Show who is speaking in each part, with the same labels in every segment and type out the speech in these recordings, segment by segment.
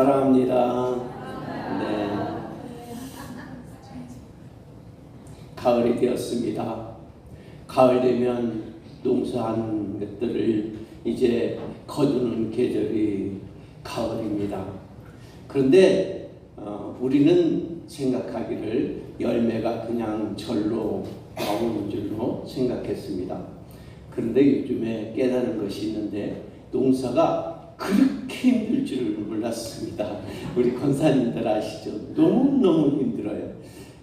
Speaker 1: 사랑합니다. 네. 가을이 되었습니다. 가을 되면 농사한 것들을 이제 거두는 계절이 가을입니다. 그런데 우리는 생각하기를 열매가 그냥 절로 나오는 줄로 생각했습니다. 그런데 요즘에 깨달은 것이 있는데 농사가 그렇게 힘들 줄을 몰랐습니다. 우리 권사님들 아시죠? 너무너무 힘들어요.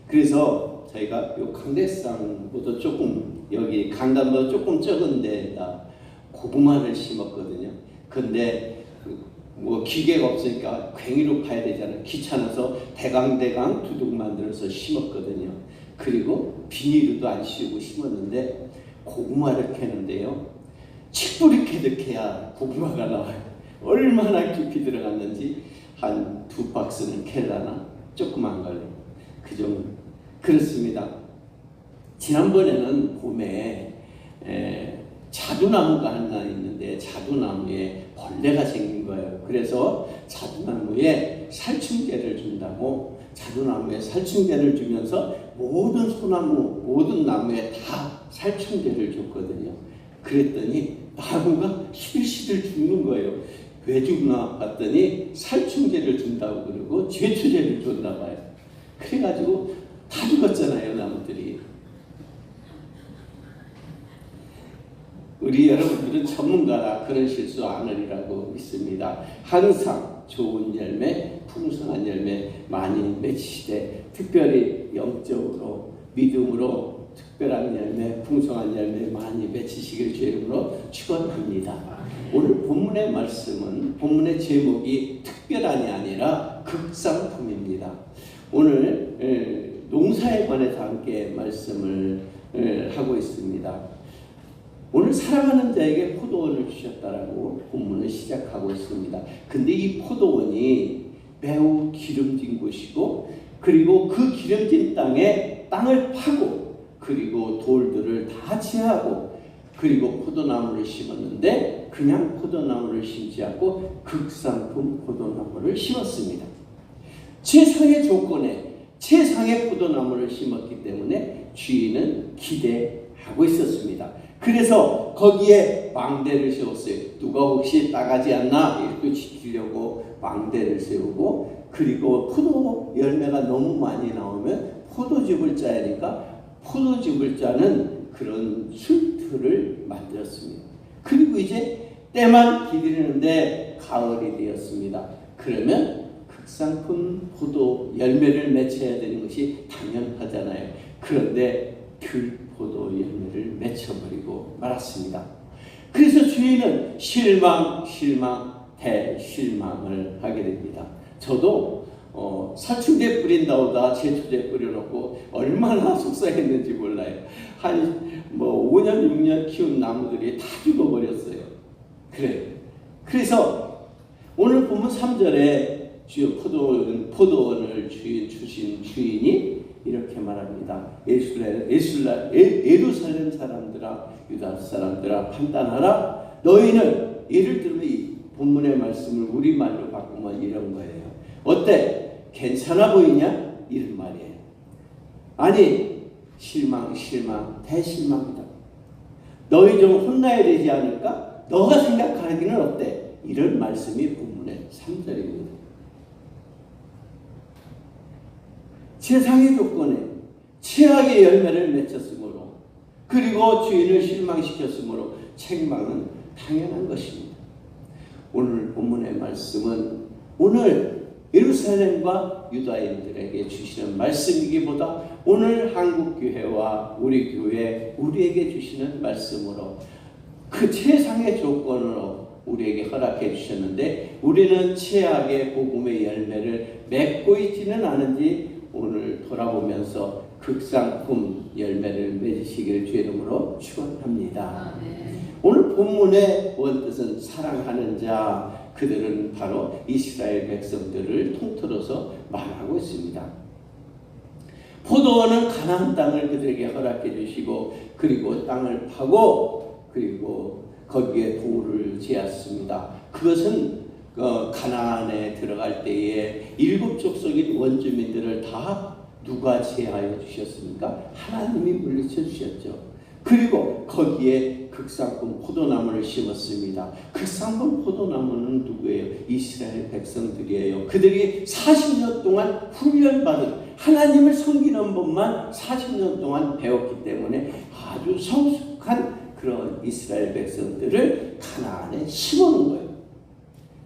Speaker 1: 그래서 저희가 요 강대상보다 조금 여기 강단보다 조금 적은 데다 고구마를 심었거든요. 근데 뭐 기계가 없으니까 괭이로 파야 되잖아요. 귀찮아서 대강 두둑 만들어서 심었거든요. 그리고 비닐도 안 씌우고 심었는데 고구마를 캐는데요. 칡뿌리 캐득해야 고구마가 나와요. 얼마나 깊이 들어갔는지 한 2박스는 캘라나 조그만 걸로 그 정도. 그렇습니다. 지난번에는 봄에 자두나무가 하나 있는데 자두나무에 벌레가 생긴 거예요. 그래서 자두나무에 살충제를 준다고 자두나무에 살충제를 주면서 모든 소나무, 모든 나무에 다 살충제를 줬거든요. 그랬더니 나무가 시들시들 죽는 거예요. 왜 죽나 봤더니 살충제를 준다고 그러고 제초제를 줬나 봐요. 그래가지고 다 죽었잖아요, 나무들이. 우리 여러분들은 전문가라 그런 실수 안 하리라고 믿습니다. 항상 좋은 열매, 풍성한 열매 많이 맺으시되 특별히 영적으로 믿음으로 특별한 열매, 풍성한 열매 많이 맺으시길 주의 이름으로 축원합니다. 오늘 본문의 말씀은 본문의 제목이 특별한이 아니라 극상품입니다. 오늘 농사에 관해서 함께 말씀을 하고 있습니다. 오늘 사랑하는 자에게 포도원을 주셨다라고 본문을 시작하고 있습니다. 근데 이 포도원이 매우 기름진 곳이고 그리고 그 기름진 땅을 파고 그리고 돌들을 다 제하고 그리고 포도나무를 심었는데 그냥 포도나무를 심지 않고 극상품 포도나무를 심었습니다. 최상의 조건에 최상의 포도나무를 심었기 때문에 주인은 기대하고 있었습니다. 그래서 거기에 망대를 세웠어요. 누가 혹시 따가지 않나 이렇게 지키려고 망대를 세우고 그리고 포도 열매가 너무 많이 나오면 포도즙을 짜야 하니까 포도즙을 짜는 그런 술틀을 만들었습니다. 그리고 이제 때만 기다리는데 가을이 되었습니다. 그러면 극상품 포도 열매를 맺혀야 되는 것이 당연하잖아요. 그런데 들포도 열매를 맺혀버리고 말았습니다. 그래서 주인은 실망, 대실망을 하게 됩니다. 저도 살충제 뿌린다오다 제초제 뿌려놓고 얼마나 속상했는지 몰라요. 한 5년, 6년 키운 나무들이 다 죽어버렸어요. 그래서 오늘 보면 3절에 포도원을 주신 주인이 이렇게 말합니다. 예루살렘 사람들아, 유다 사람들아, 판단하라. 너희는 예를 들면 이 본문의 말씀을 우리말로 바꾸면 이런 거예요. 어때? 괜찮아 보이냐? 이런 말이에요. 아니, 실망, 대실망이다. 너희 좀 혼나야 되지 않을까? 너가 생각하기는 어때? 이런 말씀이 본문의 3절입니다. 세상의 조건에 최악의 열매를 맺혔으므로 그리고 주인을 실망시켰으므로 책망은 당연한 것입니다. 오늘 본문의 말씀은 오늘 예루살렘과 유다인들에게 주시는 말씀이기보다 오늘 한국교회와 우리 교회 우리에게 주시는 말씀으로 그 최상의 조건으로 우리에게 허락해 주셨는데 우리는 최악의 복음의 열매를 맺고 있지는 않은지 오늘 돌아보면서 극상품 열매를 맺으시기를 주의 이름으로 축원합니다. 오늘 본문의 원뜻은 사랑하는 자, 그들은 바로 이스라엘 백성들을 통틀어서 말하고 있습니다. 포도원은 가나안 땅을 그들에게 허락해 주시고 그리고 땅을 파고 그리고 거기에 돌을 재었습니다. 그것은 가나안에 들어갈 때에 7 족속인 원주민들을 다 누가 제하여 주셨습니까? 하나님이 물리쳐 주셨죠. 그리고 거기에 극상품 포도나무를 심었습니다. 극상품 포도나무는 누구예요? 이스라엘 백성들이에요. 그들이 40년 동안 훈련받은 하나님을 섬기는 법만 40년 동안 배웠기 때문에 아주 성숙한 그런 이스라엘 백성들을 가나안에 심어놓은 거예요.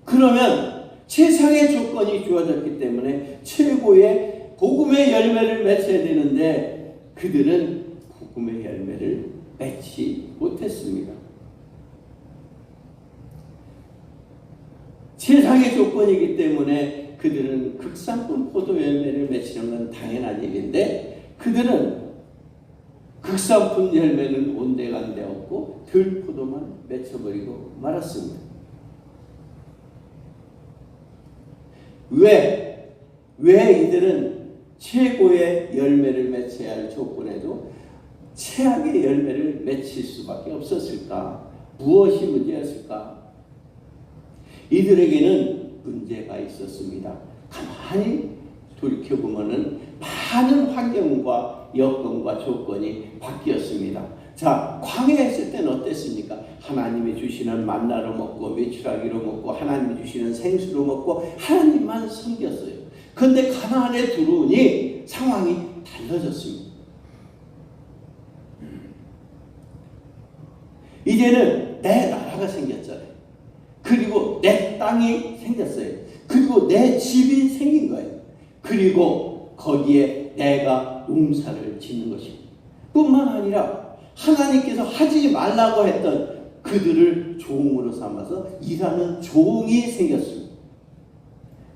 Speaker 1: 그러면 세상의 조건이 주어졌기 때문에 최고의 복음의 열매를 맺어야 되는데 그들은 복음의 열매를 맺지 못했습니다. 세상의 조건이기 때문에 그들은 극상품 포도 열매를 맺히는 건 당연한 일인데 그들은 극상품 열매는 온데간데 없고 들포도만 맺혀버리고 말았습니다. 왜 이들은 최고의 열매를 맺어야 할 조건에도 최악의 열매를 맺힐 수밖에 없었을까? 무엇이 문제였을까? 이들에게는 문제가 있었습니다. 가만히 돌이켜보면 많은 환경과 여건과 조건이 바뀌었습니다. 자, 광야에 있을 때는 어땠습니까? 하나님이 주시는 만나로 먹고 메추라기로 먹고 하나님이 주시는 생수로 먹고 하나님만 섬겼어요. 그런데 가나안에 들어오니 상황이 달라졌습니다. 이제는 내 나라가 생겼잖아요. 그리고 내 땅이 생겼어요. 그리고 내 집이 생긴 거예요. 그리고 거기에 내가 농사를 짓는 것입니다. 뿐만 아니라 하나님께서 하지 말라고 했던 그들을 종으로 삼아서 일하는 종이 생겼습니다.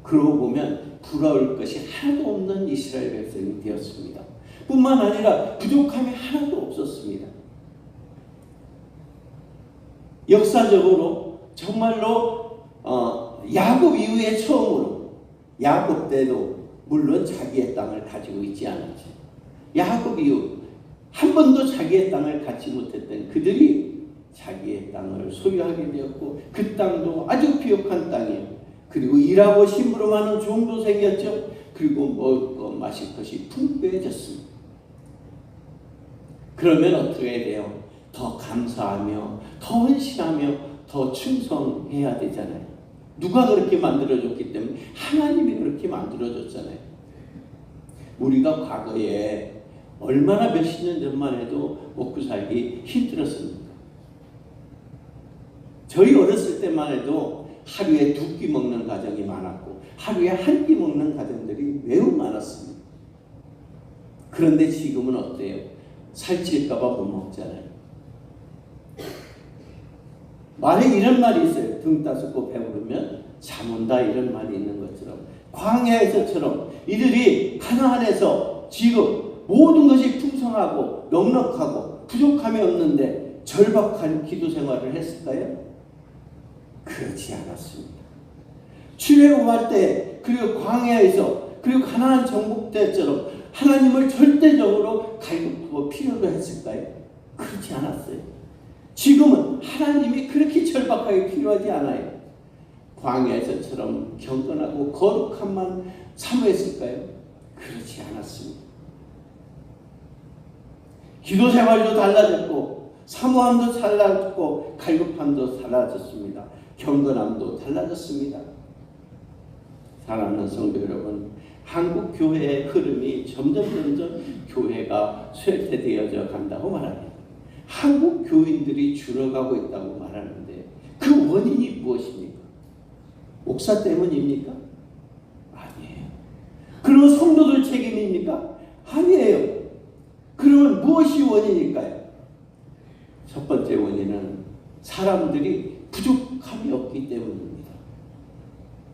Speaker 1: 그러고 보면 부러울 것이 하나도 없는 이스라엘 백성이 되었습니다. 뿐만 아니라 부족함이 하나도 없었습니다. 역사적으로 정말로 야곱 이후에 처음으로 야곱 때도 물론 자기의 땅을 가지고 있지 않았죠. 야곱 이후 한 번도 자기의 땅을 갖지 못했던 그들이 자기의 땅을 소유하게 되었고 그 땅도 아주 비옥한 땅이에요. 그리고 일하고 심부름 하는 종도 생겼죠. 그리고 먹을 것 마실 것이 풍부해졌습니다. 그러면 어떻게 해야 돼요? 더 감사하며 더 헌신하며 더 충성해야 되잖아요. 누가 그렇게 만들어줬기 때문에 하나님이 그렇게 만들어줬잖아요. 우리가 과거에 얼마나 몇십 년 전만 해도 먹고 살기 힘들었습니까? 저희 어렸을 때만 해도 하루에 2끼 먹는 가정이 많았고 하루에 1끼 먹는 가정들이 매우 많았습니다. 그런데 지금은 어때요? 살찔까 봐 못 먹잖아요. 말에 이런 말이 있어요. 등 따숩고 배부르면 잠 온다 이런 말이 있는 것처럼 광야에서처럼 이들이 가나안에서 지금 모든 것이 풍성하고 넉넉하고 부족함이 없는데 절박한 기도 생활을 했을까요? 그렇지 않았습니다. 출애굽할 때 그리고 광야에서 그리고 가나안 정복 때처럼 하나님을 절대적으로 갈급하고 필요로 했을까요? 그렇지 않았어요. 지금은 하나님이 그렇게 절박하게 필요하지 않아요. 광야에서처럼 경건하고 거룩함만 사모했을까요? 그렇지 않았습니다. 기도 생활도 달라졌고 사모함도 달라졌고 갈급함도 달라졌습니다. 경건함도 달라졌습니다. 사랑하는 성도 여러분, 한국 교회의 흐름이 점점 교회가 쇠퇴되어져 간다고 말합니다. 한국 교인들이 줄어가고 있다고 말하는데 그 원인이 무엇입니까? 목사 때문입니까? 아니에요. 그러면 성도들 책임입니까? 아니에요. 그러면 무엇이 원인일까요? 첫 번째 원인은 사람들이 부족함이 없기 때문입니다.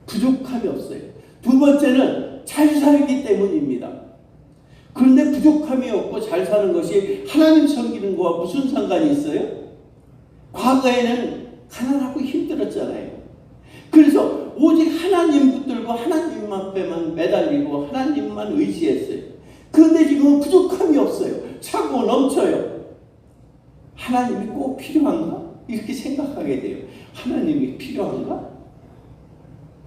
Speaker 1: 부족함이 없어요. 두 번째는 잘 살기 때문입니다. 그런데 부족함이 없고 잘 사는 것이 하나님 섬기는 거와 무슨 상관이 있어요? 과거에는 가난하고 힘들었잖아요. 그래서 오직 하나님 붙들고 하나님 앞에만 매달리고 하나님만 의지했어요. 그런데 지금은 부족함이 없어요. 차고 넘쳐요. 하나님이 꼭 필요한가? 이렇게 생각하게 돼요. 하나님이 필요한가?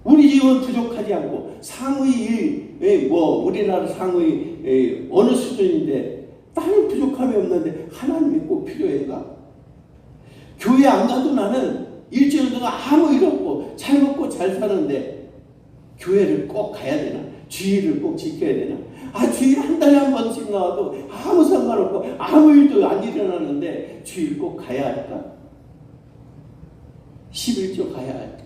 Speaker 1: 우리 집은 부족하지 않고 상의 우리나라 상의 어느 수준인데 나는 부족함이 없는데 하나님이 꼭 필요해가? 교회 안 가도 나는 일주일 동안 아무 일 없고 잘 먹고 잘 사는데 교회를 꼭 가야 되나? 주일을 꼭 지켜야 되나? 주일 한 달에 한 번씩 나와도 아무 상관없고 아무 일도 안 일어나는데 주일 꼭 가야 할까? 11조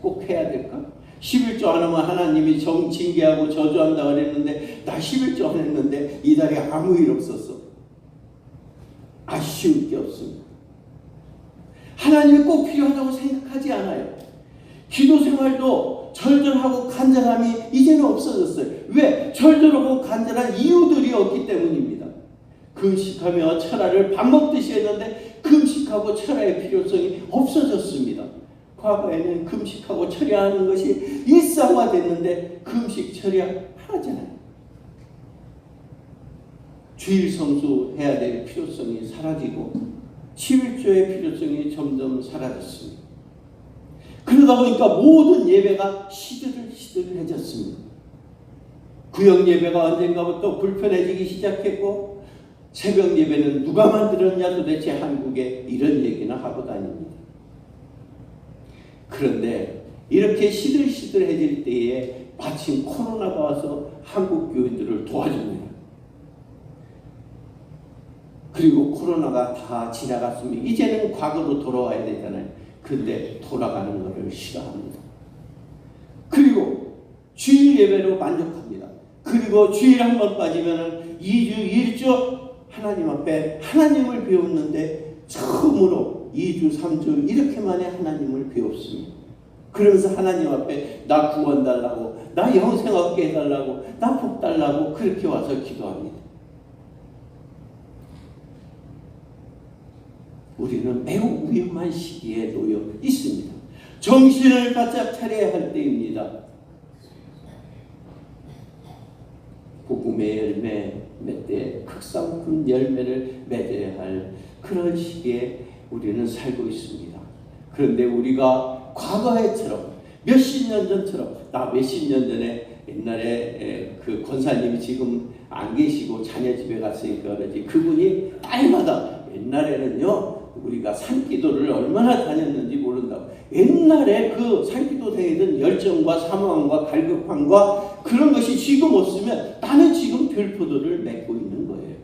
Speaker 1: 꼭 해야 될까? 11조 안 하면 하나님이 징계하고 저주한다 그랬는데 나 11조 안 했는데 이달에 아무 일 없었어. 아쉬울 게 없습니다. 하나님이 꼭 필요하다고 생각하지 않아요. 기도 생활도 절절하고 간절함이 이제는 없어졌어요. 왜? 절절하고 간절한 이유들이 없기 때문입니다. 금식하며 철야를 밥 먹듯이 했는데 금식하고 철야의 필요성이 없어졌습니다. 과거에는 금식하고 철야하는 것이 일상화됐는데 금식 철야 하잖아요. 주일 성수해야 될 필요성이 사라지고 11조의 필요성이 점점 사라졌습니다. 그러다 보니까 모든 예배가 시들시들해졌습니다. 구역 예배가 언젠가부터 불편해지기 시작했고 새벽 예배는 누가 만들었냐 도대체 한국에 이런 얘기나 하고 다닙니다. 그런데 이렇게 시들시들해질 때에 마침 코로나가 와서 한국 교인들을 도와줍니다. 그리고 코로나가 다 지나갔으면 이제는 과거로 돌아와야 되잖아요. 근데 돌아가는 것을 싫어합니다. 그리고 주일 예배로 만족합니다. 그리고 주일 한 번 빠지면 2주, 1주 하나님 앞에 하나님을 배웠는데 처음으로 2주, 3주 이렇게 만에 하나님을 배웠습니다. 그러면서 하나님 앞에 나 구원 달라고, 나 영생 얻게 해달라고, 나 복 달라고 그렇게 와서 기도합니다. 우리는 매우 위험한 시기에 놓여 있습니다. 정신을 바짝 차려야 할 때입니다. 복음의 열매 맺되 극상품 열매를 맺어야 할 그런 시기에 우리는 살고 있습니다. 그런데 우리가 과거에처럼 몇십 년 전처럼 나 몇십 년 전에 옛날에 그 권사님이 지금 안 계시고 자녀 집에 갔으니까 그러지 그분이 딸마다 옛날에는요 우리가 산기도를 얼마나 다녔는지 모른다고 옛날에 그 산기도 다니던 열정과 사모함과 갈급함과 그런 것이 지금 없으면 나는 지금 별포도를 맺고 있는 거예요.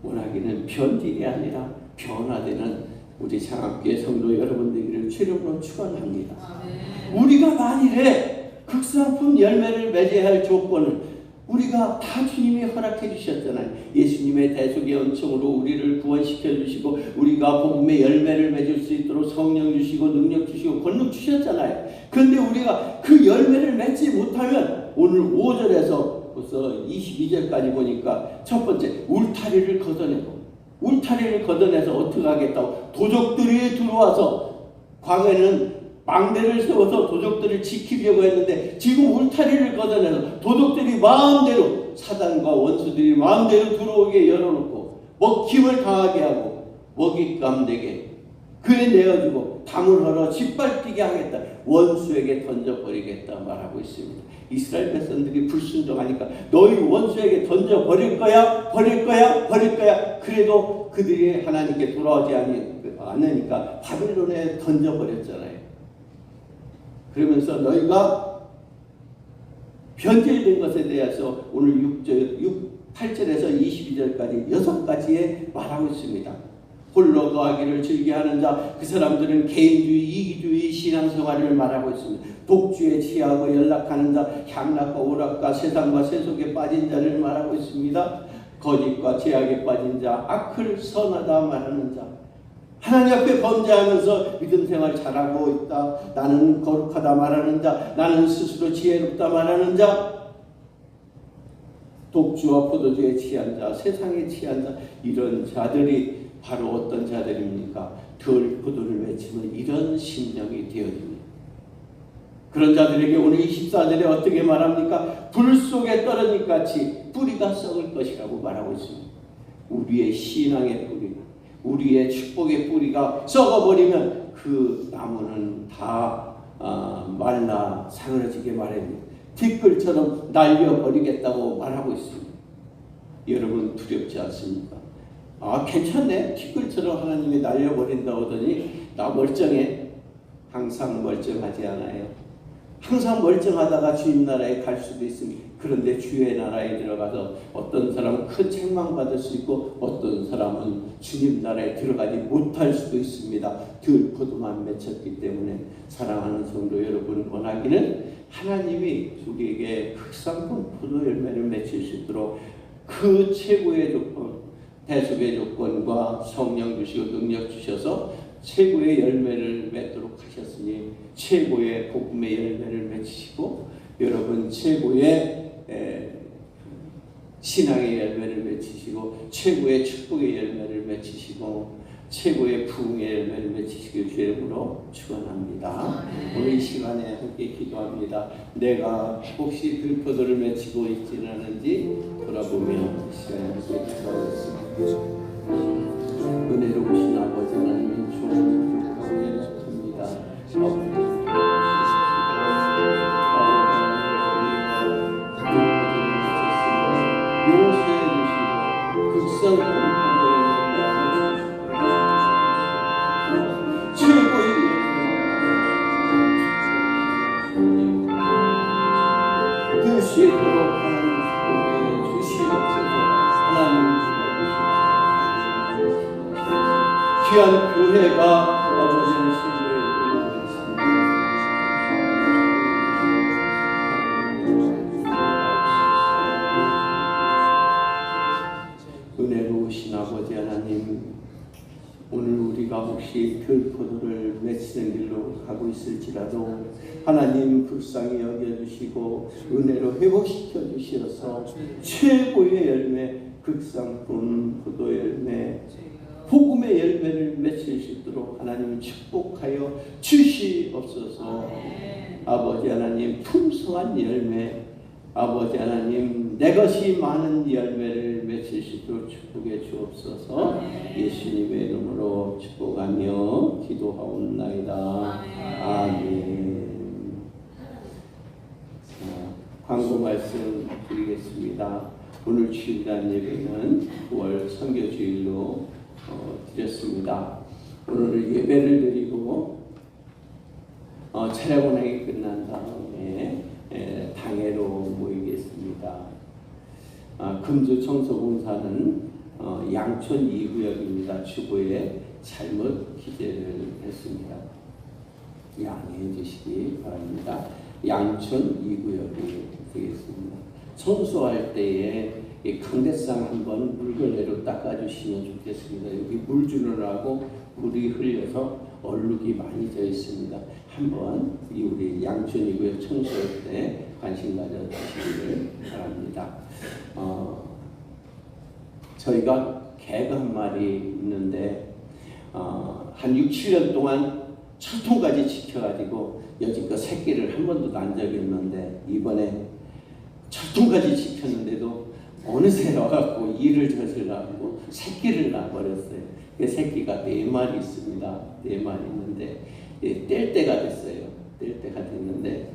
Speaker 1: 원하기는 변질이 아니라 변화되는 우리 창암교회 성도 여러분들을 주름으로 축원합니다. 우리가 만일에 극상품 열매를 맺어야 할 조건을 우리가 다 주님이 허락해 주셨잖아요. 예수님의 대속의 은총으로 우리를 구원시켜 주시고 우리가 복음의 열매를 맺을 수 있도록 성령 주시고 능력 주시고 권능 주셨잖아요. 그런데 우리가 그 열매를 맺지 못하면 오늘 5절에서 벌써 22절까지 보니까 첫 번째 울타리를 걷어내서 어떻게 하겠다고 도적들이 들어와서 과거에는 망대를 세워서 도적들을 지키려고 했는데 지금 울타리를 걷어내서 도적들이 마음대로 사단과 원수들이 마음대로 들어오게 열어놓고 먹힘을 당하게 하고 먹잇감 되게 그에 내어주고 담을 헐어 짓밟히게 하겠다. 원수에게 던져버리겠다 말하고 있습니다. 이스라엘 백성들이 불순종하니까 너희 원수에게 던져버릴 거야? 버릴 거야? 버릴 거야? 그래도 그들이 하나님께 돌아오지 않으니까 바빌론에 던져버렸잖아요. 그러면서 너희가 변질된 것에 대해서 오늘 8절에서 22절까지 6가지에 말하고 있습니다. 홀로 거하기를 즐겨하는 자, 그 사람들은 개인주의, 이기주의 신앙생활을 말하고 있습니다. 독주에 취하고 연락하는 자, 향락과 오락과 세상과 세속에 빠진 자를 말하고 있습니다. 거짓과 죄악에 빠진 자, 악을 선하다 말하는 자, 하나님 앞에 범죄하면서 믿음 생활 잘하고 있다. 나는 거룩하다 말하는 자, 나는 스스로 지혜롭다 말하는 자, 독주와 포도주에 취한 자, 세상에 취한 자, 이런 자들이 바로 어떤 자들입니까? 덜 포도를 맺히면 이런 심령이 되어집니다. 그런 자들에게 오늘 24절에 어떻게 말합니까? 불 속에 떨어진 같이 뿌리가 썩을 것이라고 말하고 있습니다. 우리의 신앙의 뿌리가, 우리의 축복의 뿌리가 썩어버리면 그 나무는 다 말라 사그러지게 말합니다. 티끌처럼 날려버리겠다고 말하고 있습니다. 여러분 두렵지 않습니까? 괜찮네. 티끌처럼 하나님이 날려버린다고 하더니 나 멀쩡해. 항상 멀쩡하지 않아요. 항상 멀쩡하다가 주님 나라에 갈 수도 있습니다. 그런데 주의 나라에 들어가서 어떤 사람은 큰 책망받을 수 있고 어떤 사람은 주님 나라에 들어가지 못할 수도 있습니다. 들포도만 맺혔기 때문에. 사랑하는 성도 여러분, 원하기는 하나님이 우리에게 흑상품 포도 열매를 맺힐 수 있도록 그 최고의 조건, 대속의 조건과 성령 주시고 능력 주셔서 최고의 열매를 맺도록 하셨으니 최고의 복음의 열매를 맺으시고 여러분 최고의 신앙의 열매를 맺으시고 최고의 축복의 열매를 맺으시고 최고의 부흥의 열매를 맺으시길 주의 이름으로 축원합니다. 오늘 이 시간에 함께 기도합니다. 내가 혹시 들포도를 맺히고 있지는 않은지 돌아보며 이 시간에 함께 기도하겠습니다. 은혜로우신 아버지 하나님 주님을 축복합니다. 귀한 교회가 아버지의 은혜로우신 아버지 하나님, 오늘 우리가 혹시 들포도를 맺히는 길로 가고 있을지라도 하나님 불쌍히 여겨주시고 은혜로 회복시켜 주셔서 최고의 열매, 극상품 포도 열매, 복음의 열매를 맺힐 수 있도록 하나님 축복하여 주시옵소서. 아버지 하나님 풍성한 열매, 아버지 하나님 내 것이 많은 열매를 맺힐 수 있도록 축복해 주옵소서. 예수님의 이름으로 축복하며 기도하옵나이다. 아멘. 광고 말씀 드리겠습니다. 오늘 주일날 예배는 9월 선교주일로 드렸습니다. 오늘 예배를 드리고 차례 운행이 끝난 다음에 당회로 모이겠습니다. 금주 청소공사는 양촌 2구역입니다. 주보에 잘못 기재를 했습니다. 양해해 주시기 바랍니다. 양촌 2구역이 되겠습니다. 청소할 때에 이 강대상 한번 물걸레로 닦아주시면 좋겠습니다. 여기 물 주느라고 물이 흘려서 얼룩이 많이 져 있습니다. 한번 우리 양촌이고요. 청소할 때 관심 가져주시기를 바랍니다. 저희가 개가 한 마리 있는데 한 6, 7년 동안 철통까지 지켜가지고 여지껏 새끼를 한 번도 난 적이 없는데 이번에 철통까지 지켰는데도 어느새 와갖고 일을 저질러갖고 새끼를 낳아버렸어요. 그 새끼가 4마리 있습니다. 4마리 있는데 뗄 때가 됐어요. 뗄 때가 됐는데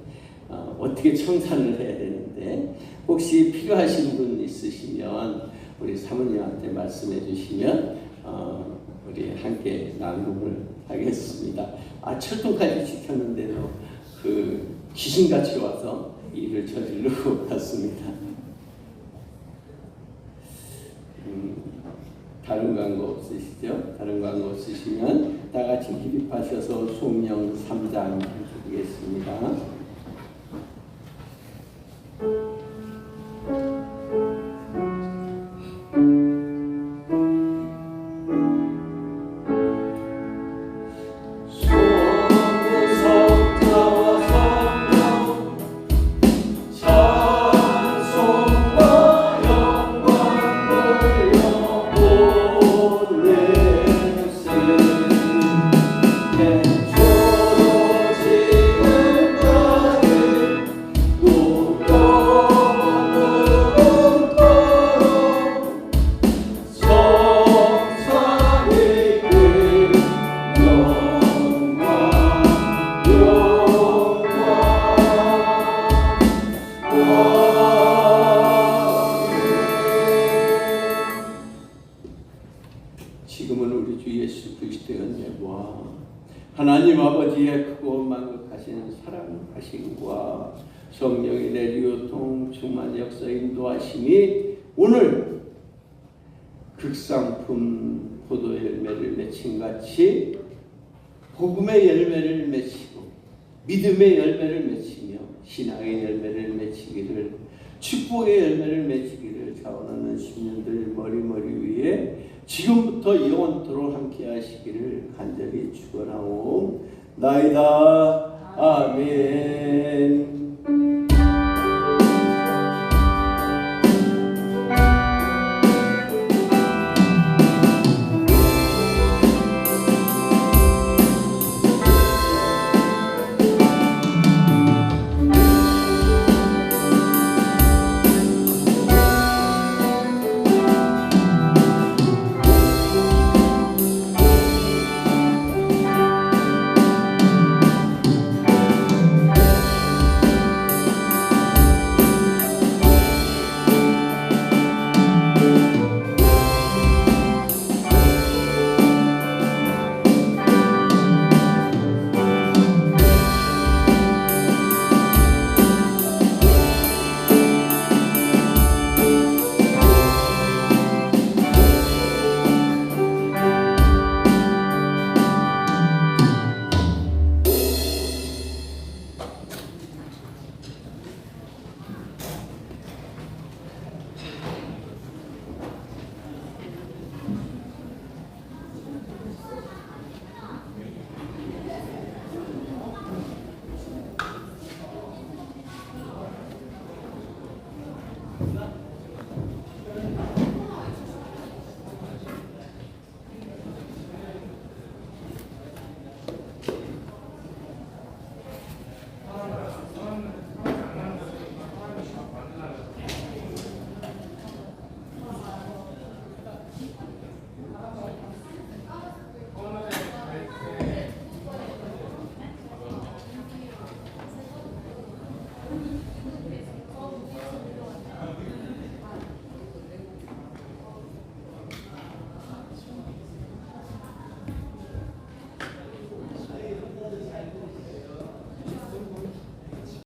Speaker 1: 어떻게 청산을 해야 되는데 혹시 필요하신 분 있으시면 우리 사모님한테 말씀해 주시면 우리 함께 나눔을 하겠습니다. 철통까지 지켰는데도 그 귀신같이 와서 일을 저지르고 갔습니다. 다른 광고 없으시죠? 다른 광고 없으시면 다 같이 기립하셔서 송영 3장 드리겠습니다.
Speaker 2: 조로 지은 것
Speaker 1: 지금은 우리 주 예수 그리스도의 은혜와 하나님 아버지의 크고 만극하신 사랑하심과 성령의 내리유통 충만 역사 인도하심이 오늘 극상품 포도 열매를 맺힌 같이 복음의 열매를 맺히고 믿음의 열매를 맺히며 신앙의 열매를 맺히기를 축복의 열매를 맺히기를 자원하는 10년들 머리머리 위에 지금부터 영원토록 함께 하시기를 간절히 축원하옵나이다. 아멘.